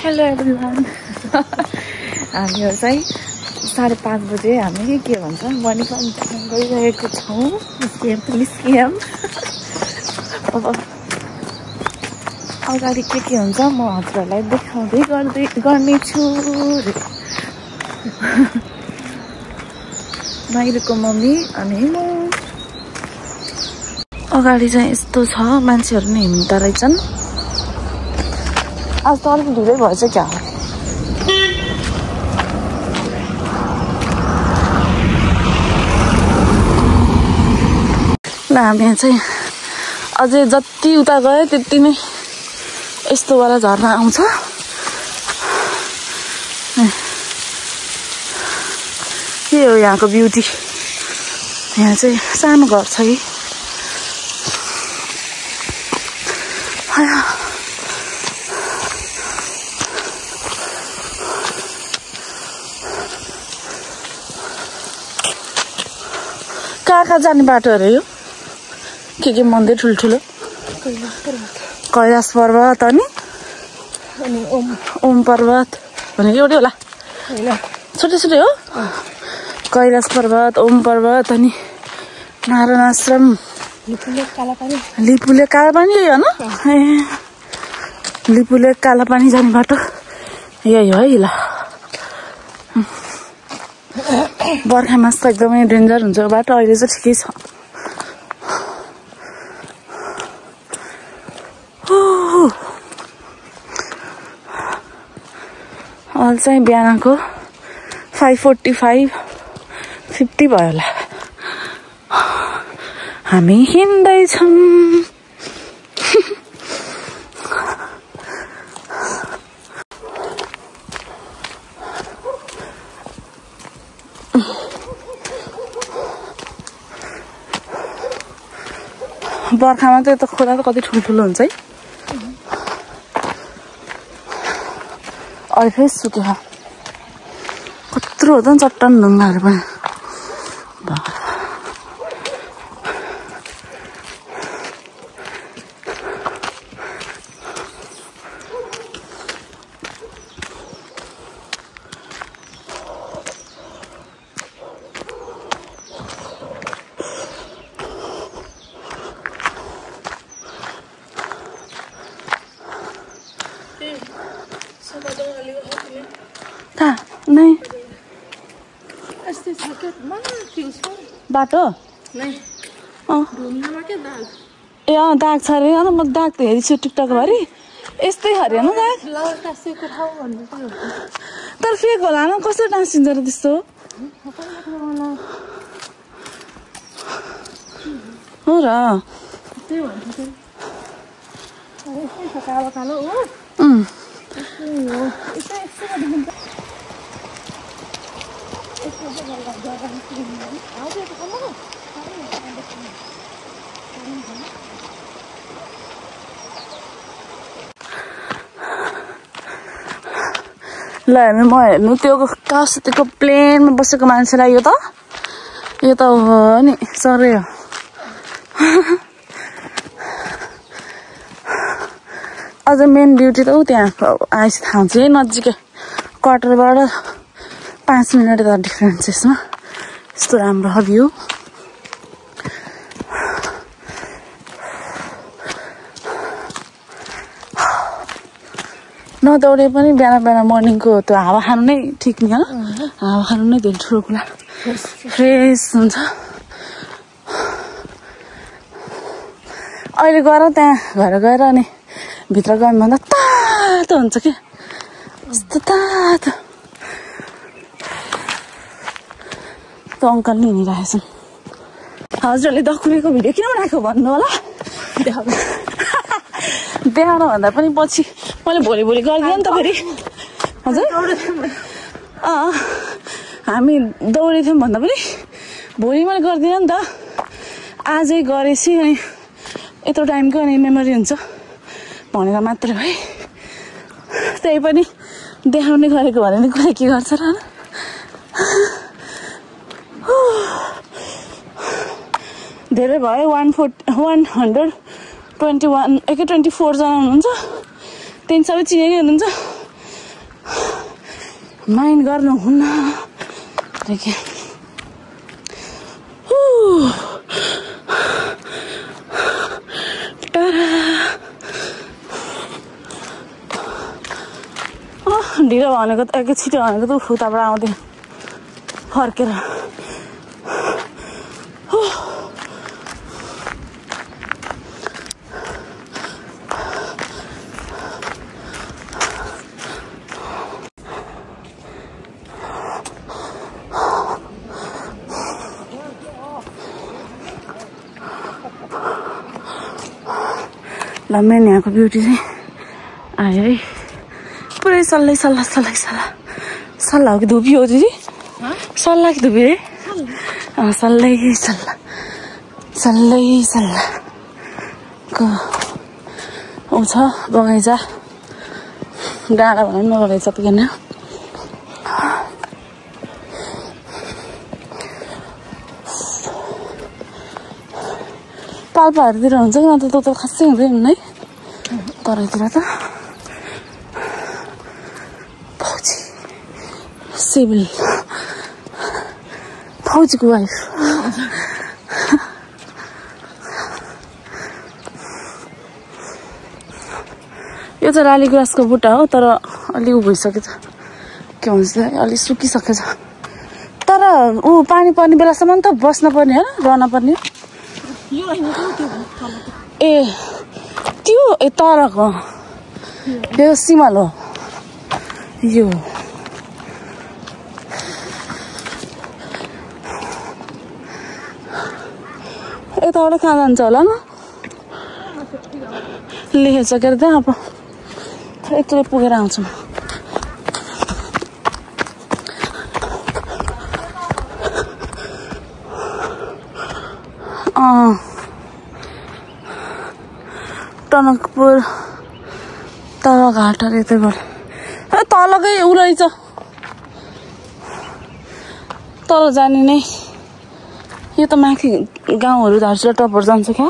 Hello everyone हामीहरू चाहिँ 5:30 बजे हामी के भन्छ मर्निङ वक गरिरहेको छौँ। निस्कियौँ अब अगाडि के हुन्छ म हजुरहरूलाई देखाउँदै गर्नेछु। माइरूको मम्मी अनि म अगाडि चाहिँ यस्तो छ, मान्छेहरू नि हिँड्दा रहेछन्। आज त अलिक ढिलै भएछ क्या। ल हामी चाहिँ अझै जति उता गयो त्यति नै यस्तोवाला झर्ना आउँछ। के हो यहाँको ब्युटी। यहाँ चाहिँ सानो घर छ कि कहाँ जाने बाटो अरे यो? के मन्दिर ठुल्ठुलो? कैलाश पर्वत अनि ओम पर्वत भनेको एउटै होला, छुट्टै छुट्टै हो। कैलाश पर्वत, ओम पर्वत अनि नारायण आश्रम, लिपुले कालापानी यही हो न? ए लिपुले कालापानी जाने बाटो यही हो है। ल बर्खामा त एकदमै डेन्जर हुन्छ बाटो, अहिले चाहिँ ठिकै छ। अहिले चाहिँ बिहानको 5:45, 50 भयो होला। हामी हिँड्दैछौँ। बर्खामा चाहिँ यता खोला त कति ठुल्ठुलो हुन्छ है। अहिले फेरि सुक्यो, कत्रो हो त चट्टान ढुङ्गाहरू पनि। नहीं बाटो ए दाग छ अरे। म दाग त हेरिछु टिकटकभरि, यस्तै हरे न दाग। तर फेक होला न, कसरी टाँसिन्छ र त्यस्तो? हो र ल हेर्नु, म हेर्नु त्यो कस्तो प्लेनमा बसेको मान्छेलाई। यो त हो नि, सरै हो। अझ मेन ब्युटी त ऊ त्यहाँ आएपछि थाहा हुन्छ है, नजिकै क्वार्टरबाट 5 मिनट त डिफ्रेन्स यसमा। यस्तो राम्रो हो भ्यू। नदौडे पनि बिहान मर्निङको त्यो हावा खानु नै ठिक नि हो। हावा खानु नै धेरै ठुलो कुरा, फ्रेस हुन्छ। अहिले गएर त्यहाँ घर गएर अनि भित्र गयो भन्दा तातो हुन्छ क्या, यस्तो तातो। त्यो अङ्कल नि हिँडिरहेछन्। हजुरहरूले दखुरेको भिडियो किन बनाएको भन्नु होला। देखाउन भन्दा पनि पछि मैले भोलि गरिदिएँ नि त फेरि। हजुर हामी दौडेथ्यौँ भन्दा पनि भोलि मैले गरिदिएँ नि त। आजै गरेपछि अनि यत्रो टाइमको अनि मेमोरी हुन्छ भनेर मात्र है। त्यही पनि देखाउने गरेको भने नि कुरा के गर्छ र। धेरै भयो, 121 24 जना हुनुहुन्छ। त्यहाँ सबै चिनेकै हुनुहुन्छ। माइन्ड गर्नुहुन्न के ढिलो भनेको त एकै छिटो भनेको त उताबाट आउँदै फर्केर मेन यहाँको ब्युटी चाहिँ आयो है पुरै सल्लाह हो कि धुपी हो दिदी सल्लाह कि धुपी है सल्लाह को ऊ छ बगैँचा डाँडा भनौँ न बगैँचा पुगेन पाल्पाहरूतिर हुन्छ कि नत्र त खासै हुँदैन है तराईतिर त फौजी सिभिल फौजीको वाइफ यो चाहिँ लालीगुराँसको बुट्टा हो तर अलि उ भइसकेछ के भन्छ अलि सुकिसकेछ तर ऊ पानी पर्ने बेलासम्म त बस्न पर्ने हो रहन पर्ने ए त्यो तलको यो सिमल हो यो यताबाट कहाँ जान्छ होला न लेखेछ के अरे त्यहाँ अब एक्लै पुगेर आउँछु म टनकपुर तल घाटहरू यतैबाट तलकै उ रहेछ तल जाने नै यो त माथि गाउँहरू धारचुला टपहरू जान्छ क्या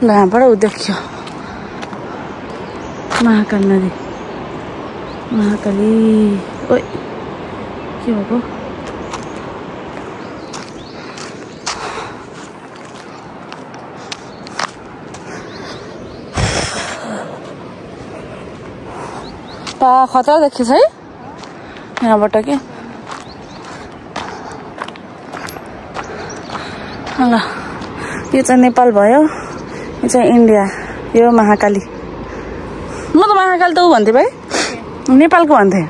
ल यहाँबाट ऊ देखियो महाकाल नदी महाकाली ओइ के भएको पा खतरा देखिन्छ है यहाँबाट के ल यो चाहिँ नेपाल भयो यो चाहिँ इन्डिया यो महाकाली म त महाकाली त ऊ भन्थेँ भाइ नेपालको भन्थेँ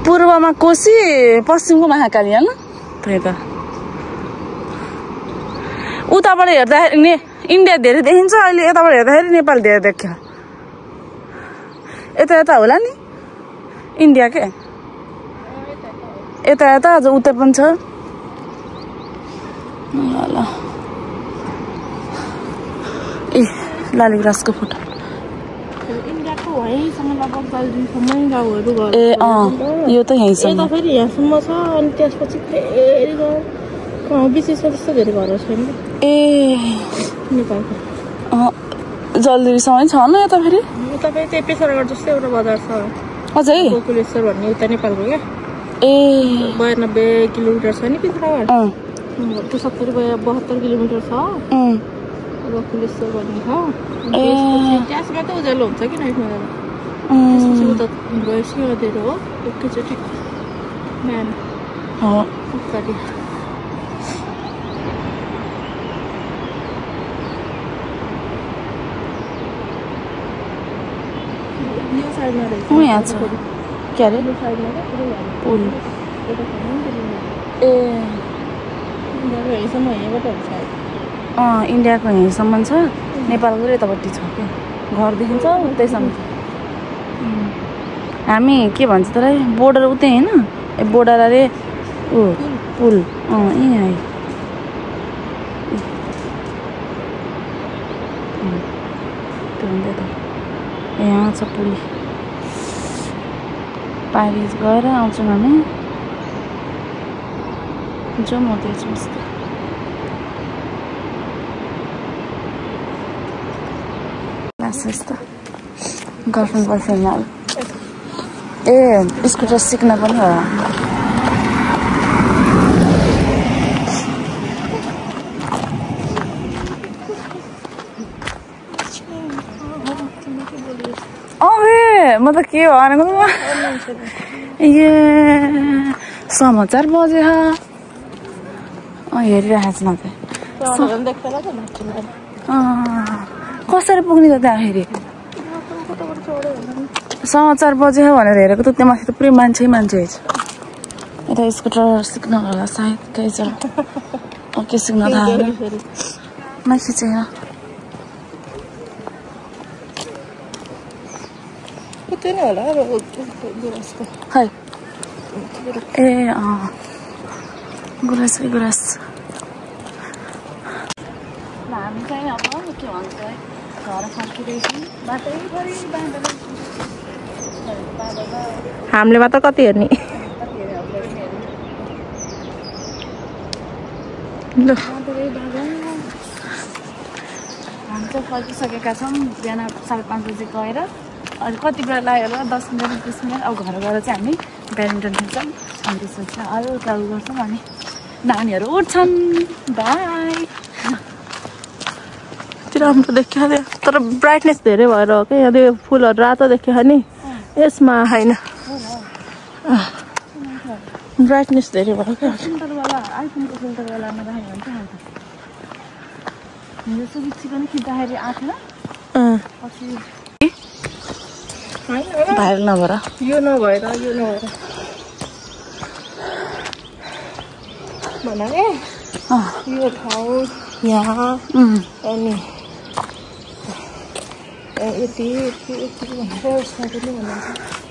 पूर्वमा कोशी पश्चिमको महाकाली होइन त्यही त उताबाट हेर्दाखेरि इन्डिया धेरै देखिन्छ अहिले यताबाट हेर्दाखेरि नेपाल धेरै देख्यो यता होला नि इन्डिया के यता अझ उता पनि छ ल ए लालीगुराँसको फोटो ए यो त यहीँसम्म फेरि यहाँसम्म छ अनि त्यसपछि फेरि विशेष त्यस्तो धेरै घरहरू छैन ए नेपालको जलदिरीसम्म छ न यता फेरि उता फेरि त्यही पेसरगढ जस्तै एउटा बजार छ अझै गोकुलेश्वर भन्ने उता नेपालको क्या ए 92 किलोमिटर छ नि पेसरगढ 72 किलोमिटर छ गोकुलेश्वर भन्ने ठाउँ त्यसमा त उज्यालो हुन्छ कि नाइटमा जाँदा त्यसपछि उता गयो सिंहदेरो हो एकैचोटि बिहान उकाली यहाँ छ के अरे पुल ए इन्डियाको यहीँसम्म छ नेपालको यतापट्टि छ क्या घर देखिन्छ उतैसम्म हामी के भन्छ तँलाई बोर्डर उतै होइन ए बोर्डर अरे ऊ पुल यहीँ यहाँ छ पुल पारिज गएर आउँछौँ हामी जाउँ म त्यो चाहिँ यस्तो गर्लफ्रेन्ड बोयफ्रेन्डहरू ए स्कुटर सिक्न पनि हो म त के भनेको ए समाचार बजे हेरिरहेको छु न कसरी पुग्ने त त्यहाँखेरि समाचार बजे भनेर हेरेको त त्यहाँ माथि त पुरै मान्छे छ यता स्कुटर सिक्न होला सायद केही छ के सिक्न थाहा मान्छे छैन खै ए गुराँस हामी चाहिँ अब के भन्छ घर फर्किँदैछौँ हामीले मात्र कति हेर्ने ल हामी चाहिँ फर्किसकेका छौँ बिहान 5:30 बजे गएर अनि कति बेला लाग्यो होला 10 मिनट 20 मिनट अब घर गएर चाहिँ हामी ब्याडमिन्टन खेल्छौँ अनि त्यसपछि हल्का गर्छौँ अनि नानीहरू उठ्छन् बाई राम्रो देखियो तर ब्राइटनेस धेरै भएर हो क्या यहाँ फुलहरू रातो देखियो नि यसमा होइन ब्राइटनेस धेरै भयो क्या फिल्टरवाला आइफोनको फिल्टरवालामा राख्यो भने चाहिँ हिजो सुबिच्ची पनि खिच्दाखेरि आएको थिएन पछि भाइरल नभएर यो नभएर भन यो ठाउँ यहाँ अनि यति भनेर